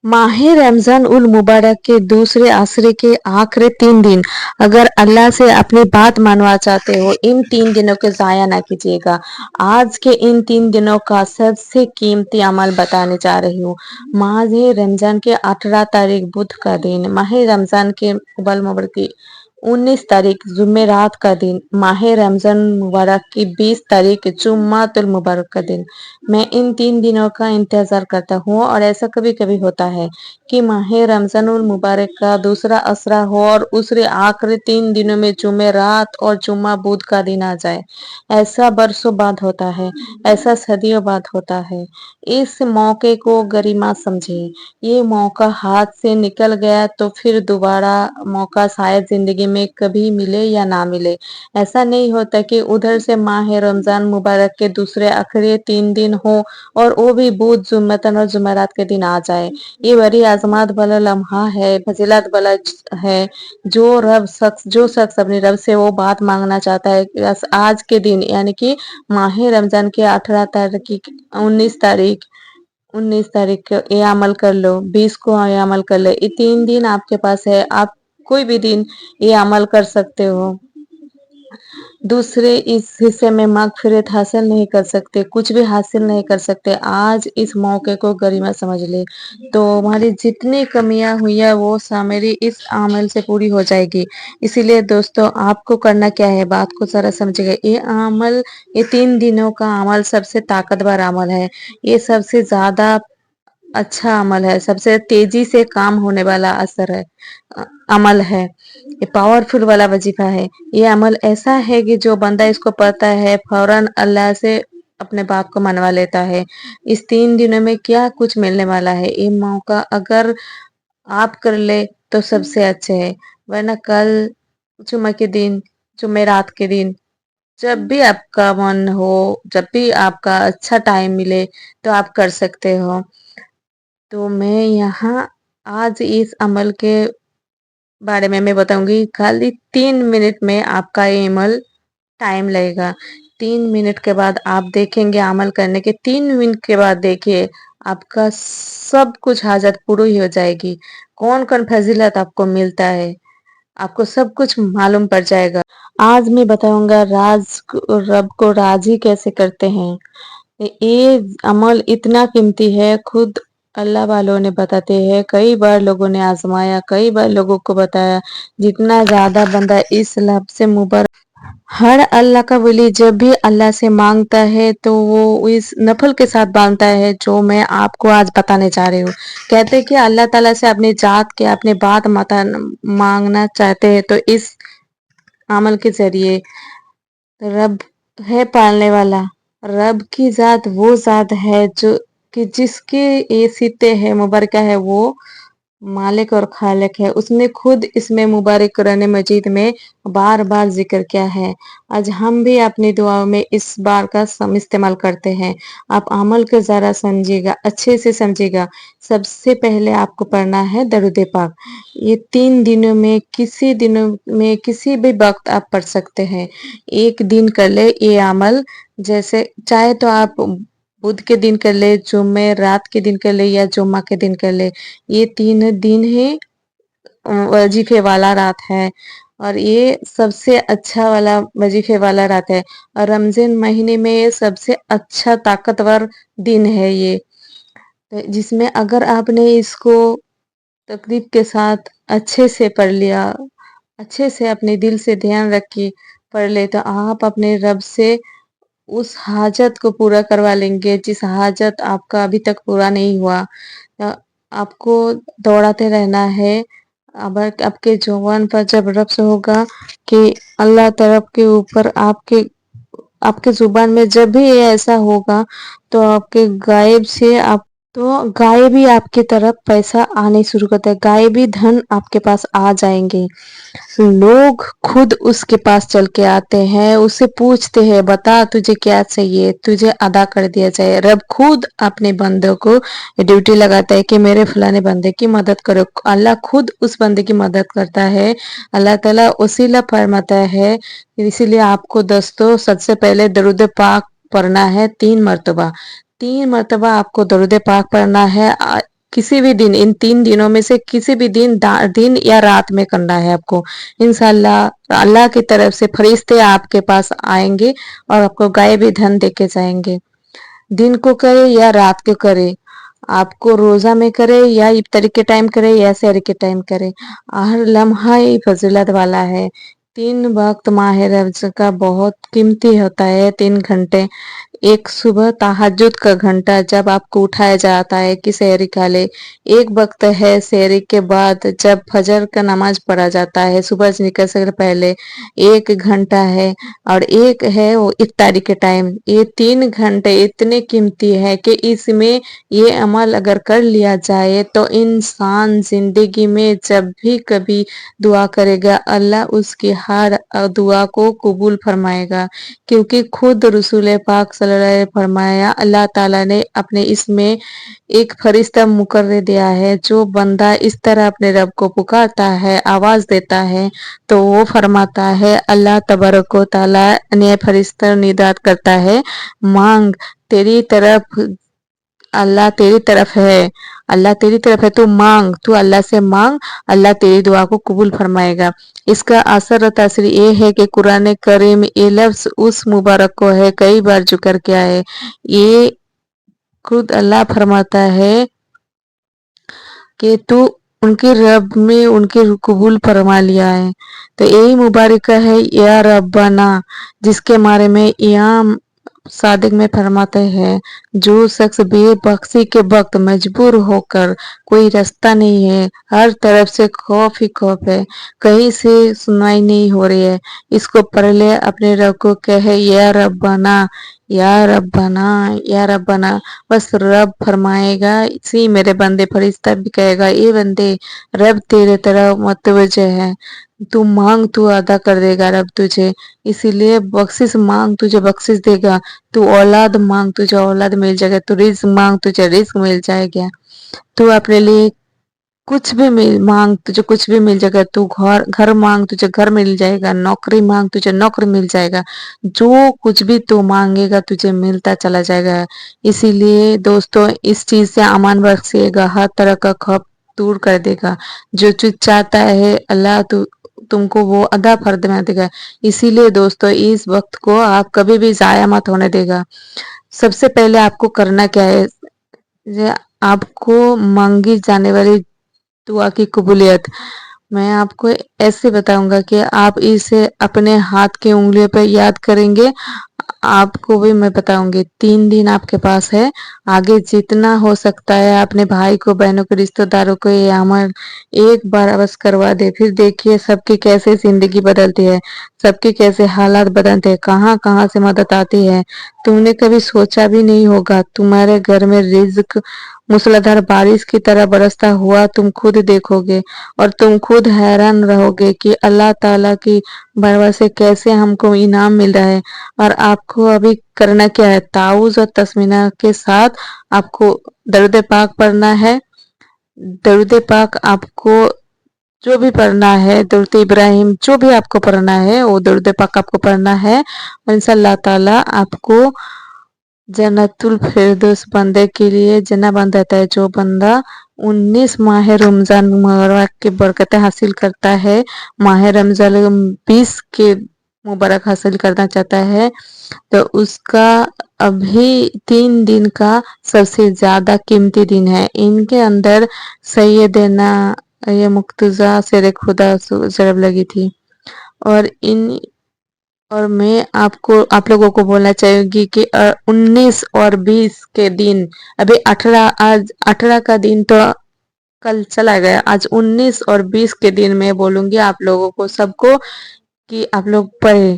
माह रमजान उल मुबारक के दूसरे आसरे के आखिरी 3 दिन अगर अल्लाह से अपनी बात मनवा चाहते हो, इन 3 दिनों को ज़ाया ना कीजिएगा। आज के इन 3 दिनों का सबसे कीमती अमल बताने जा रही हूँ। माह रमजान के 18 तारीख बुध का दिन, माह रमजान के मुबाल मुबारक की 19 तारीख जुमेरात का दिन, माह रमजान मुबारक की 20 तारीख जुम्मातुल मुबारक का दिन। मैं इन 3 दिनों का इंतजार करता हूँ और ऐसा कभी कभी होता है कि माह रमजानुल मुबारक का दूसरा असरा हो और उसके आखिरी 3 दिनों में जुमेरात और जुम्मा बुध का दिन आ जाए। ऐसा बरसों बाद होता है, ऐसा सदियों बाद होता है। इस मौके को गरिमा समझिए। ये मौका हाथ से निकल गया तो फिर दोबारा मौका शायद जिंदगी में कभी मिले या ना मिले। ऐसा नहीं होता कि उधर से माह रमजान मुबारक के दूसरे आखिरी 3 दिन हो और वो भी बुध जुम्मतन और जुमेरात के दिन आ जाए। ये बड़ी आजमात वाला लम्हा है, फजीलत वाला है। जो शख्स अपने रब से वो बात मांगना चाहता है, बस आज के दिन यानी कि माह रमजान के 18 तारीख 19 तारीख को ये अमल कर लो, 20 को ये अमल कर लो। ये 3 दिन आपके पास है, आप कोई भी दिन ये अमल कर सकते हो। दूसरे इस हिस्से में मगफिरत हासिल नहीं कर सकते, कुछ भी हासिल नहीं कर सकते। आज इस मौके को गरिमा समझ ले तो हमारी जितनी कमियां हुई है वो मेरी इस अमल से पूरी हो जाएगी। इसीलिए दोस्तों आपको करना क्या है, बात को जरा समझिएगा। ये अमल, ये 3 दिनों का अमल सबसे ताकतवर अमल है। ये सबसे ज्यादा अच्छा अमल है, सबसे तेजी से काम होने वाला असर है, अमल है। ये पावरफुल वाला वजीफा है। ये अमल ऐसा है कि जो बंदा इसको पढ़ता है फौरन अल्लाह से अपने बाप को मनवा लेता है। इस 3 दिनों में क्या कुछ मिलने वाला है, ये मौका अगर आप कर ले तो सबसे अच्छे है, वरना कल जुम्मे के दिन, जुमेरात के दिन, जब भी आपका मन हो, जब भी आपका अच्छा टाइम मिले तो आप कर सकते हो। तो मैं यहाँ आज इस अमल के बारे में मैं बताऊंगी। खाली 3 मिनट में आपका ये अमल टाइम लगेगा। 3 मिनट के बाद आप देखेंगे, अमल करने के 3 मिनट के बाद देखिए आपका सब कुछ हाजत पूरी हो जाएगी। कौन कौन फजीलत आपको मिलता है, आपको सब कुछ मालूम पड़ जाएगा। आज मैं बताऊंगा रब को राजी कैसे करते हैं। ये अमल इतना कीमती है, खुद अल्लाह वालों ने बताते हैं। कई बार लोगों ने आजमाया, कई बार लोगों को बताया। जितना ज्यादा बंदा इस लब से मुबारक, हर अल्लाह का वली जब भी अल्लाह से मांगता है तो वो इस नफल के साथ मांगता है जो मैं आपको आज बताने जा रही हूँ। कहते हैं कि अल्लाह ताला से अपनी जात के अपने बात मता मांगना चाहते हैं तो इस अमल के जरिए रब है पालने वाला। रब की जात वो जात है जो कि जिसके ये सिते है मुबारक है, वो मालिक और खालिक है। उसने खुद इसमें मुबारक कुरान मजीद में बार बार जिक्र किया है। आज हम भी अपनी दुआओं में इस बार का इस्तेमाल करते हैं। आप अमल को जरा समझिएगा, अच्छे से समझिएगा। सबसे पहले आपको पढ़ना है दरूद पाक। ये 3 दिनों में किसी भी वक्त आप पढ़ सकते हैं। एक दिन कर ले ये अमल, जैसे चाहे तो आप बुध के दिन कर ले, जुम्मे रात के दिन कर ले या जुम्मा के दिन कर ले। ये 3 दिन ही वजीफे वाला रात है और ये सबसे अच्छा वाला वजीफे वाला रात है। और रमजान महीने में ये सबसे अच्छा ताकतवर दिन है ये, तो जिसमें अगर आपने इसको तकरीब के साथ अच्छे से पढ़ लिया, अच्छे से अपने दिल से ध्यान रख के पढ़ ले, तो आप अपने रब से उस हाजत को पूरा करवा लेंगे जिस हाजत आपका अभी तक पूरा नहीं हुआ। आपको दौड़ाते रहना है। अब आपके जुबान पर जब रब्स होगा कि अल्लाह तरफ के ऊपर आपके आपके जुबान में जब भी ये ऐसा होगा तो आपके गायब से आप तो गायबी आपकी तरफ पैसा आने शुरू करता है, गायबी धन आपके पास आ जाएंगे। लोग खुद उसके पास चल के आते हैं, उससे पूछते हैं बता तुझे क्या चाहिए, तुझे अदा कर दिया जाए। रब खुद अपने बंदों को ड्यूटी लगाता है कि मेरे फलाने बंदे की मदद करो। अल्लाह खुद उस बंदे की मदद करता है। अल्लाह ताला उसीला फरमाता है। इसीलिए आपको दोस्तों सबसे पहले दरूद पाक पढ़ना है 3 मरतबा। 3 मरतबा आपको दरूद पाक पढ़ना है। किसी भी दिन, इन 3 दिनों में से किसी भी दिन या रात में करना है आपको। इंशाल्लाह अल्लाह की तरफ से फरिश्ते आपके पास आएंगे और आपको गायबी धन देके जाएंगे। दिन को करे या रात को करे, आपको रोजा में करे या इफ्तारी के टाइम करे या सहरी के टाइम करे, हर लम्हा ही फजीलत वाला है। 3 वक्त माह रमज़ान का बहुत कीमती होता है। 3 घंटे, एक सुबह तहज्जुद का घंटा जब आपको उठाया जाता है कि सहरी खा ले, एक वक्त है सहरी के बाद जब फजर का नमाज पढ़ा जाता है सूरज निकल से पहले 1 घंटा है, और एक है वो इफ्तारी के टाइम। ये 3 घंटे इतने कीमती है कि इसमें ये अमल अगर कर लिया जाए तो इंसान जिंदगी में जब भी कभी दुआ करेगा अल्लाह उसकी हर दुआ को कबूल फरमाएगा, क्योंकि खुद रसूल पाक सल्लल्लाहु अलैहि वसल्लम फरमाया अल्लाह ताला ने अपने इसमें एक फरिश्ता मुकर्रर दिया है, जो बंदा इस तरह अपने रब को पुकारता है, आवाज देता है, तो वो फरमाता है अल्लाह तबारक व तआला ने फरिश्ता निदात करता है, मांग तेरी तरफ, अल्लाह तेरी तरफ है, अल्लाह तेरी तरफ है, तू मांग, तू अल्लाह से मांग, अल्लाह तेरी दुआ को कबूल फरमाएगा। इसका असर और तासीर ये है कि कुरान करीम ये लफ्ज उस मुबारक को है कई बार जिक्र किया है। ये खुद अल्लाह फरमाता है कि तू उनके रब में उनके कबूल फरमा लिया है। तो यही मुबारक है या रब्बाना, जिसके बारे में इमाम सादिक में फरमाते हैं, जो शख्स बेबख्शी के वक्त मजबूर होकर, कोई रास्ता नहीं है, हर तरफ से खौफ ही खौफ है, कहीं से सुनवाई नहीं हो रही है, इसको पढ़ ले, अपने रब को कहे या रब्बाना, या रब्बाना, या रब्बाना, बस रब फरमाएगा, इसी मेरे बंदे फरिश्ता भी कहेगा ए बंदे रब तेरे तरफ मतवजह है, तू मांग तू अदा कर देगा रब तुझे, इसीलिए बख्शिश मांग तुझे बख्शिश देगा, तू औलाद मांग तुझे औलाद मिल जाएगा, तू रिज्क मांग तुझे रिज्क मिल जाएगा, तू अपने लिए कुछ भी मांग तुझे कुछ भी मिल जाएगा, तू घर मांग तुझे घर मिल जाएगा, नौकरी मांग तुझे नौकरी मिल जाएगा, जो कुछ भी तू मांगेगा तुझे मिलता चला जाएगा। इसीलिए दोस्तों इस चीज से अमान बख्शेगा, हर तरह का खौफ दूर कर देगा, जो चीज चाहता है अल्लाह तुमको वो अदा फरमा देगा। इसीलिए दोस्तों इस वक्त को आप कभी भी जाया मत होने देगा। सबसे पहले आपको करना क्या है, आपको मांगी जाने वाली दुआ की कबूलियत मैं आपको ऐसे बताऊंगा कि आप इसे अपने हाथ की उंगलियों पर याद करेंगे। आपको भी मैं बताऊंगी, 3 दिन आपके पास है, आगे जितना हो सकता है अपने भाई को, बहनों को, रिश्तेदारों को ये अमल एक बार बस करवा दे, फिर देखिए सबकी कैसे जिंदगी बदलती है, सबके कैसे हालात बदलते हैं, कहाँ कहाँ से मदद आती है, तुमने कभी सोचा भी नहीं होगा। तुम्हारे घर में रिज्क मूसलाधार बारिश की तरह बरसता हुआ तुम खुद देखोगे, और तुम खुद हैरान रहोगे कि अल्लाह ताला की बरवा से कैसे हमको इनाम मिल रहा है। और आपको अभी करना क्या है, ताउज और तस्मीना के साथ आपको दरूद पाक पढ़ना है। दरूद पाक आपको जो भी पढ़ना है, दरूद इब्राहिम जो भी आपको पढ़ना है वो दरूद पाक आपको पढ़ना है, और इंशाअल्लाह ताला आपको जन्नतुल फिरदौस बंदे के लिए जन्नत बन जाता है। जो बंदा 19 माह रमजान मुबारक की बरकतें हासिल करता है, माह रमजान 20 के मुबारक हासिल करना चाहता है, तो उसका अभी 3 दिन का सबसे ज्यादा कीमती दिन है। इनके अंदर सैयदना ये मुक्तजा शेर खुदा जरब लगी थी, और मैं आप लोगों को बोलना चाहूंगी कि 19 और 20 के दिन, अभी 18, आज 18 का दिन तो कल चला गया, आज 19 और 20 के दिन मैं बोलूंगी आप लोगों को सबको कि आप लोग पढ़े।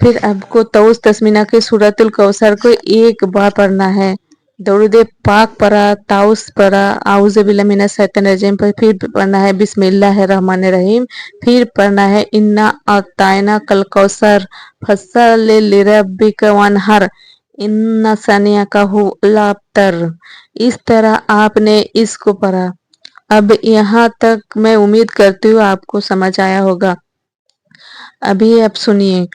फिर आपको तौस तस्मीना के सूरतुल कौसर को एक बार पढ़ना है, दरूद पाक पढ़ा, ताउस पढ़ा, आउज़ बिल्लाहि मिनश शैतानिर रजीम पर, फिर पढ़ना है बिस्मिल्लाहिर रहमानिर रहीम, फिर पढ़ना है इन्ना अतायना कल कौसर फस्सलि लिरब्बिका वनहर इन्ना सानियका हुवल अबतर। इस तरह आपने इसको पढ़ा। अब यहाँ तक मैं उम्मीद करती हूँ आपको समझ आया होगा। अभी आप सुनिए,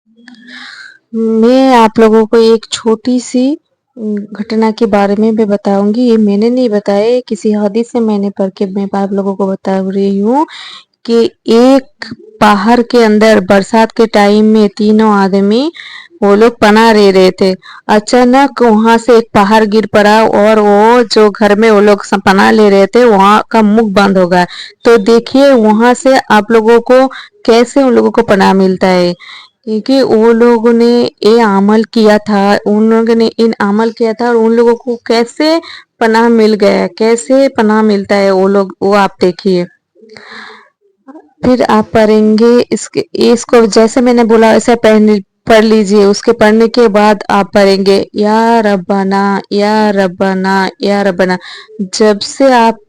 मैं आप लोगों को एक छोटी सी घटना के बारे में भी बताऊंगी। ये मैंने नहीं बताया, ये किसी हदीस से मैंने पढ़ के मैं आप लोगों को बता रही हूँ कि एक पहाड़ के अंदर बरसात के टाइम में तीनों आदमी वो लोग पनाह ले रहे थे। अचानक वहां से एक पहाड़ गिर पड़ा और वो जो घर में वो लोग पनाह ले रहे थे वहां का मुख बंद हो गया। तो देखिए वहां से आप लोगों को कैसे उन लोगों को पनाह मिलता है, क्योंकि वो लोगों ने ये अमल किया था, उन लोगों ने इन अमल किया था और उन लोगों को कैसे पनाह मिल गया, कैसे पनाह मिलता है वो लोग, वो आप देखिए। फिर आप पढ़ेंगे इसके, इसको जैसे मैंने बोला वैसे पढ़ लीजिए। उसके पढ़ने के बाद आप पढ़ेंगे या रब्बाना या रब्बाना या रब्बाना। जब से आप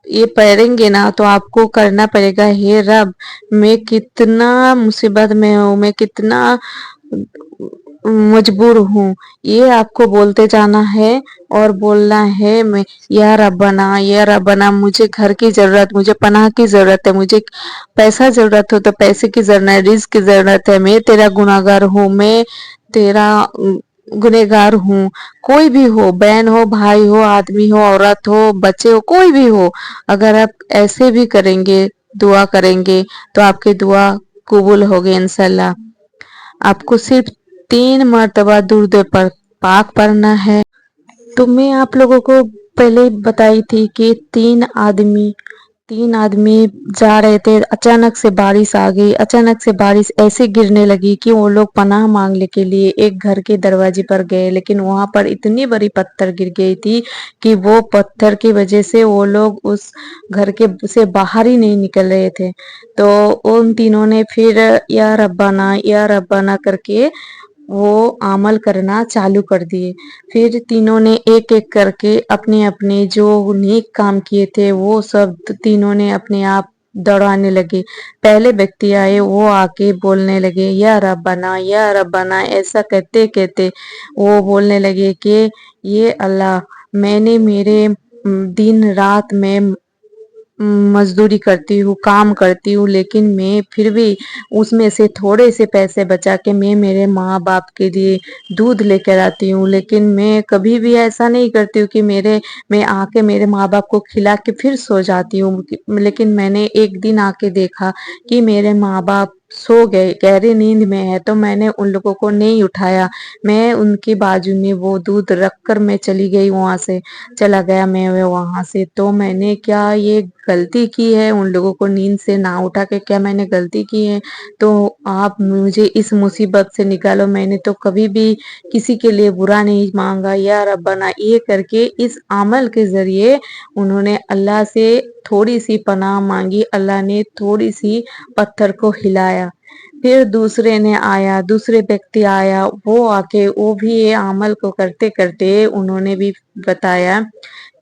ये पढ़ेंगे ना तो आपको करना पड़ेगा, हे रब मैं कितना मुसीबत में हूँ, मैं कितना मजबूर हूँ, ये आपको बोलते जाना है और बोलना है मैं या रब्बाना मुझे घर की जरूरत, मुझे पनाह की जरूरत है, मुझे पैसा जरूरत हो तो पैसे की जरूरत है, रिस्क की जरूरत है, मैं तेरा गुनाहगार हूँ, मैं तेरा गुनहगार हूँ। कोई भी हो, बहन हो, भाई हो, आदमी हो, औरत हो, बच्चे हो, कोई भी हो, अगर आप ऐसे भी करेंगे, दुआ करेंगे तो आपकी दुआ कबूल होगी इंशाल्लाह। आपको सिर्फ 3 मर्तबा दुरूद पर पाक पढ़ना है। तो मैं आप लोगों को पहले ही बताई थी कि तीन आदमी जा रहे थे, अचानक से बारिश आ गई, अचानक से बारिश ऐसे गिरने लगी कि वो लोग पनाह मांगने के लिए एक घर के दरवाजे पर गए, लेकिन वहां पर इतनी बड़ी पत्थर गिर गई थी कि वो पत्थर की वजह से वो लोग उस घर के से बाहर ही नहीं निकल रहे थे। तो उन तीनों ने फिर या रब्बाना करके वो अमल करना चालू कर दिए। फिर तीनों ने एक एक करके अपने अपने जो नेक काम किए थे वो सब तीनों ने अपने आप दौड़ाने लगे। पहले व्यक्ति आए वो आके बोलने लगे या रब्बाना ऐसा कहते कहते वो बोलने लगे कि ये अल्लाह मैंने मेरे दिन रात में मजदूरी करती हूँ, काम करती हूँ, लेकिन मैं फिर भी उसमें से थोड़े से पैसे बचा के मैं मेरे माँ बाप के लिए दूध लेकर आती हूँ, लेकिन मैं कभी भी ऐसा नहीं करती हूँ कि मैं आके मेरे माँ बाप को खिला के फिर सो जाती हूँ। लेकिन मैंने एक दिन आके देखा कि मेरे माँ बाप सो गए, गहरी नींद में है, तो मैंने उन लोगों को नहीं उठाया, मैं उनके बाजू में वो दूध रख कर मैं चली गई, वहां से चला गया मैं वहां से। तो मैंने क्या ये गलती की है, उन लोगों को नींद से ना उठा के क्या मैंने गलती की है? तो आप मुझे इस मुसीबत से निकालो, मैंने तो कभी भी किसी के लिए बुरा नहीं मांगा या रब्बाना। ये करके इस अमल के जरिए उन्होंने अल्लाह से थोड़ी सी पनाह मांगी, अल्लाह ने थोड़ी सी पत्थर को हिलाया। फिर दूसरे व्यक्ति आया, वो आके वो भी ये अमल को करते करते उन्होंने भी बताया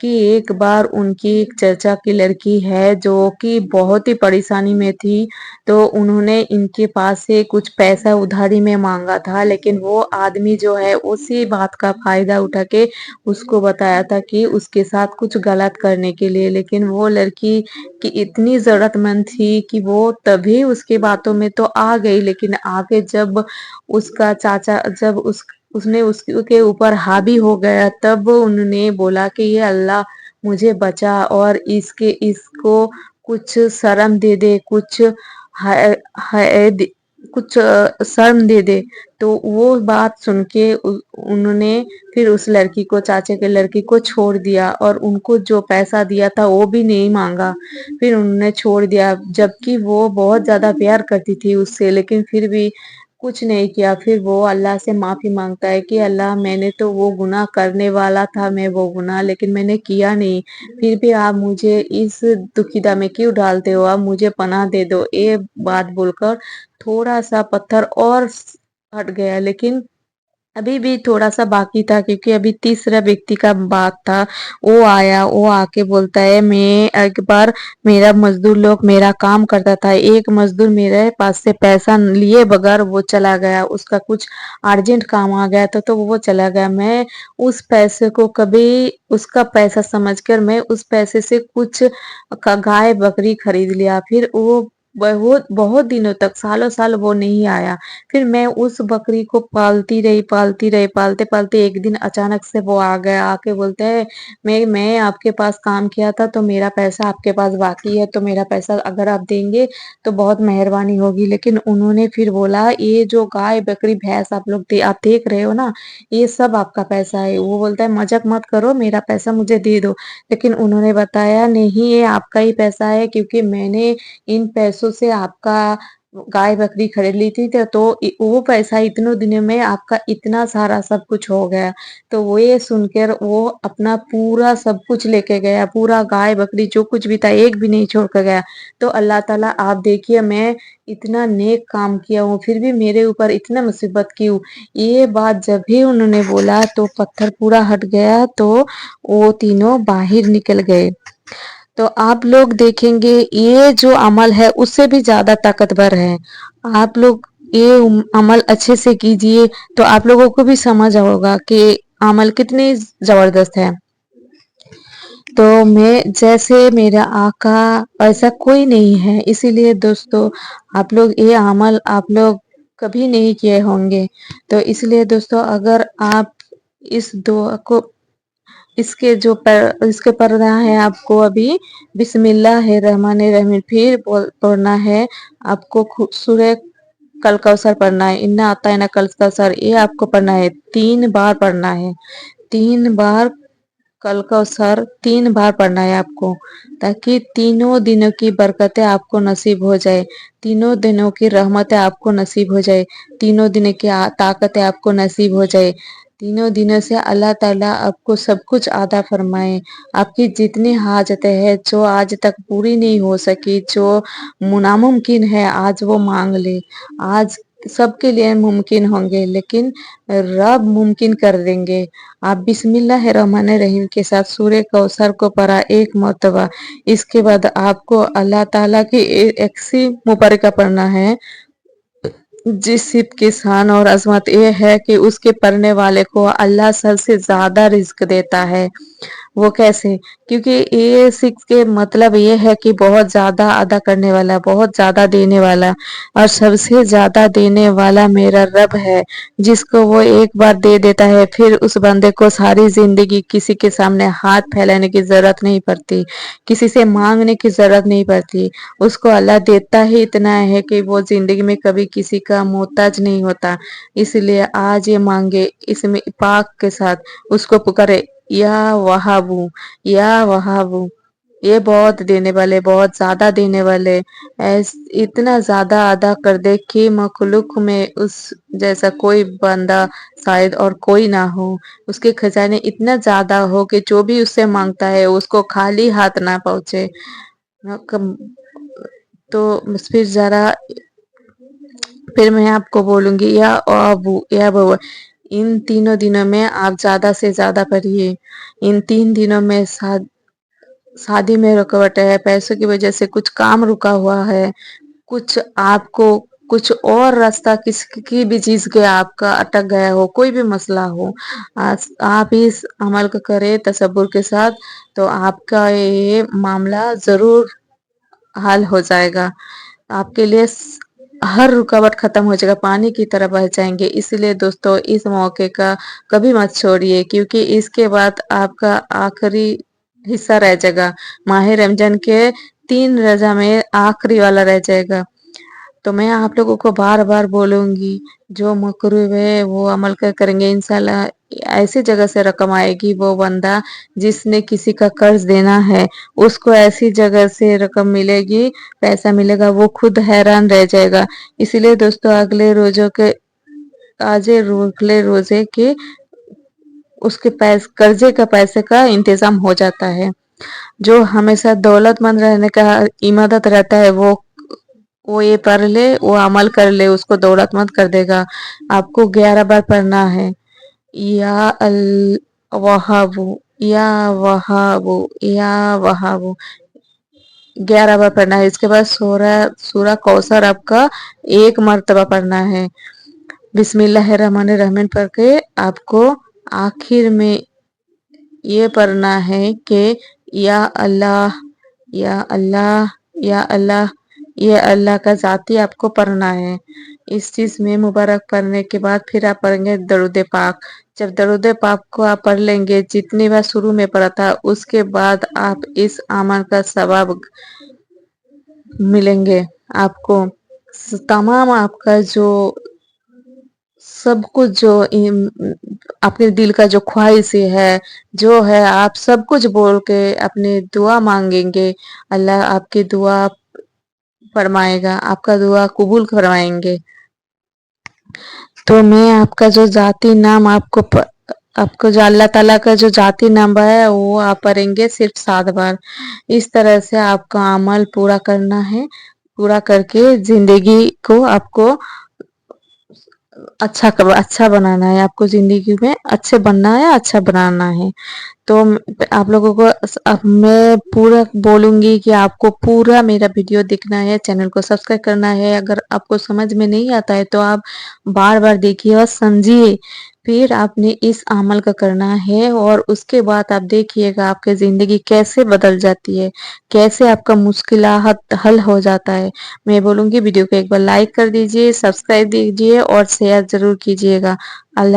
कि एक बार उनकी एक चाचा की लड़की है जो कि बहुत ही परेशानी में थी, तो उन्होंने इनके पास से कुछ पैसा उधारी में मांगा था, लेकिन वो आदमी जो है उसी बात का फायदा उठा के उसको बताया था कि उसके साथ कुछ गलत करने के लिए, लेकिन वो लड़की की इतनी जरूरतमंद थी कि वो तभी उसकी बातों में तो आ गई, लेकिन आगे जब उसका चाचा जब उसने उसके ऊपर हावी हो गया, तब उन्होंने बोला कि ये अल्लाह मुझे बचा और इसको कुछ शर्म दे दे, कुछ है, कुछ शर्म दे दे। तो वो बात सुन के उन्होंने फिर उस लड़की को, चाचे के लड़की को छोड़ दिया और उनको जो पैसा दिया था वो भी नहीं मांगा, फिर उन्होंने छोड़ दिया, जबकि वो बहुत ज्यादा प्यार करती थी उससे, लेकिन फिर भी कुछ नहीं किया। फिर वो अल्लाह से माफी मांगता है कि अल्लाह मैंने तो वो गुनाह करने वाला था, मैं वो गुनाह लेकिन मैंने किया नहीं, फिर भी आप मुझे इस दुखिदा में क्यों डालते हो, आप मुझे पनाह दे दो। ये बात बोलकर थोड़ा सा पत्थर और हट गया, लेकिन अभी भी थोड़ा सा बाकी था, क्योंकि अभी तीसरा व्यक्ति का बात था। वो आया, वो आके बोलता है मैं एक बार मेरा मजदूर लोग मेरा काम करता था, एक मजदूर मेरे पास से पैसा लिए बगैर वो चला गया, उसका कुछ अर्जेंट काम आ गया था तो वो चला गया। मैं उस पैसे को कभी उसका पैसा समझकर मैं उस पैसे से कुछ गाय बकरी खरीद लिया। फिर वो बहुत बहुत दिनों तक, सालों साल वो नहीं आया। फिर मैं उस बकरी को पालती रही, पालते पालते एक दिन अचानक से वो आ गया, आके बोलते हैं मैं आपके पास काम किया था तो मेरा पैसा आपके पास बाकी है, तो मेरा पैसा अगर आप देंगे तो बहुत मेहरबानी होगी। लेकिन उन्होंने फिर बोला ये जो गाय बकरी भैंस आप देख रहे हो ना, ये सब आपका पैसा है। वो बोलता है मजाक मत करो, मेरा पैसा मुझे दे दो। लेकिन उन्होंने बताया नहीं, ये आपका ही पैसा है, क्योंकि मैंने इन पैसों से आपका गाय बकरी खरीद ली थी, तो वो पैसा इतनों दिनों में आपका इतना सारा सब कुछ हो गया। तो वो ये सुनकर वो अपना पूरा सब कुछ लेके गया, पूरा गाय बकरी जो कुछ भी था एक भी नहीं छोड़ कर गया। तो अल्लाह ताला आप देखिए, मैं इतना नेक काम किया हूँ फिर भी मेरे ऊपर इतना मुसीबत क्यों। ये बात जब भी उन्होंने बोला तो पत्थर पूरा हट गया, तो वो तीनों बाहर निकल गए। तो आप लोग देखेंगे ये जो अमल है उससे भी ज्यादा ताकतवर है। आप लोग ये अमल अच्छे से कीजिए तो आप लोगों को भी समझ होगा कि अमल कितनी जबरदस्त है। तो मैं जैसे मेरा आका ऐसा कोई नहीं है, इसीलिए दोस्तों आप लोग ये अमल आप लोग कभी नहीं किए होंगे। तो इसलिए दोस्तों अगर आप इस दुआ को इसके पढ़ना है आपको अभी बिस्मिल्लाहिर्रहमानिर्रहीम, फिर पढ़ना है आपको सूरह कल कौसर पढ़ना है, इन्ना आता है ना कल कौसर, ये आपको पढ़ना है 3 बार पढ़ना है। 3 बार कल कौसर 3 बार पढ़ना है आपको, ताकि तीनों दिनों की बरकतें आपको नसीब हो जाए, तीनों दिनों की रहमतें आपको नसीब हो जाए, तीनों दिनों की ताकतें आपको नसीब हो जाए। तीनों दिनों से अल्लाह ताला आपको सब कुछ अता फरमाए। आपकी जितनी हाजतें हैं जो आज तक पूरी नहीं हो सकी, जो नामुमकिन है, आज वो मांग ले। आज सबके लिए मुमकिन होंगे लेकिन रब मुमकिन कर देंगे। आप बिस्मिल्लाहिर्रहमानिर्रहीम के साथ सूरह कौसर को पढ़ा 1 मरतबा, इसके बाद आपको अल्लाह ताला की एक सी मुबारका पढ़ना है जिस सिप की शान और अजमत ये है कि उसके पढ़ने वाले को अल्लाह सबसे ज्यादा रिज्क देता है। वो कैसे? क्योंकि ये सिक्स के मतलब ये है कि बहुत ज्यादा अदा करने वाला, बहुत ज्यादा देने वाला, और सबसे ज्यादा देने वाला मेरा रब है, जिसको वो एक बार दे देता है फिर उस बंदे को सारी जिंदगी किसी के सामने हाथ फैलाने की जरूरत नहीं पड़ती, किसी से मांगने की जरूरत नहीं पड़ती। उसको अल्लाह देता ही इतना है कि वो जिंदगी में कभी किसी का मोहताज नहीं होता। इसलिए आज ये मांगे इसमें पाक के साथ, उसको पुकारे या वहाबू, या वहाबू। ये बहुत देने वाले, बहुत ज्यादा देने वाले, इतना ज्यादा अदा कर दे कि मखलूक में उस जैसा कोई बंदा शायद और कोई ना हो। उसके खजाने इतना ज्यादा हो कि जो भी उससे मांगता है उसको खाली हाथ ना पहुंचे। तो फिर जरा फिर मैं आपको बोलूंगी या अबू या बबू, इन तीनों दिनों में आप ज्यादा से ज्यादा पढ़िए। इन 3 दिनों में शादी में रुकावट है, पैसों की वजह से कुछ काम रुका हुआ है, कुछ आपको कुछ और रास्ता किसी भी चीज के आपका अटक गया हो, कोई भी मसला हो, आज आप इस अमल को करें तसब्बुर के साथ, तो आपका ये मामला जरूर हल हो जाएगा। आपके लिए हर रुकावट खत्म हो जाएगा, पानी की तरह बह जाएंगे। इसलिए दोस्तों इस मौके का कभी मत छोड़िए, क्योंकि इसके बाद आपका आखिरी हिस्सा रह जाएगा, माह रमजान के 3 रोजा में आखिरी वाला रह जाएगा। तो मैं आप लोगों को बार बार बोलूंगी, जो मकरूब है वो अमल करेंगे इंशाल्लाह ऐसी जगह से रकम आएगी। वो बंदा जिसने किसी का कर्ज देना है उसको ऐसी जगह से रकम मिलेगी, पैसा मिलेगा, वो खुद हैरान रह जाएगा। इसीलिए दोस्तों अगले रोजों के अगले रोजे के उसके कर्जे का पैसे का इंतजाम हो जाता है। जो हमेशा दौलतमंद रहने का इमादत रहता है वो ये पढ़ ले, वो अमल कर ले, उसको दौलतमंद कर देगा। आपको 11 बार पढ़ना है या अल वहाबू, या वहाबू, या वहाबू, 11 बार पढ़ना है। इसके बाद सूरा कौसर आपका 1 मरतबा पढ़ना है। बिस्मिल्लाहिर्रहमानिर्रहीम पढ़ के आपको आखिर में ये पढ़ना है कि या अल्लाह, या अल्लाह, या अल्लाह, ये अल्लाह का ज़ाती आपको पढ़ना है। इस चीज़ में मुबारक पढ़ने के बाद फिर आप पढ़ेंगे दरूद पाक। जब दरूद पाक को आप पढ़ लेंगे, जितनी बार शुरू में पढ़ा था, उसके बाद आप इस अमल का सवाब मिलेंगे आपको। तमाम आपका जो सब कुछ जो अपने दिल का जो ख्वाहिशें है, जो है, आप सब कुछ बोल के अपनी दुआ मांगेंगे, अल्लाह आपकी दुआ फरमाएगा, आपका दुआ कबूल फरमाएंगे। तो मैं आपका जो जाती नाम आपको जो अल्लाह ताला का जो जाती नाम है वो आप पढ़ेंगे सिर्फ 7 बार। इस तरह से आपका अमल पूरा करना है। पूरा करके जिंदगी को आपको अच्छा बनाना है। आपको जिंदगी में अच्छे बनना है, अच्छा बनाना है। तो आप लोगों को अब मैं पूरा बोलूंगी कि आपको पूरा मेरा वीडियो देखना है, चैनल को सब्सक्राइब करना है। अगर आपको समझ में नहीं आता है तो आप बार बार देखिए और समझिए, फिर आपने इस अमल का करना है और उसके बाद आप देखिएगा आपकी ज़िंदगी कैसे बदल जाती है, कैसे आपका मुश्किलात हल हो जाता है। मैं बोलूँगी वीडियो को एक बार लाइक कर दीजिए, सब्सक्राइब दीजिए और शेयर ज़रूर कीजिएगा। अल्लाह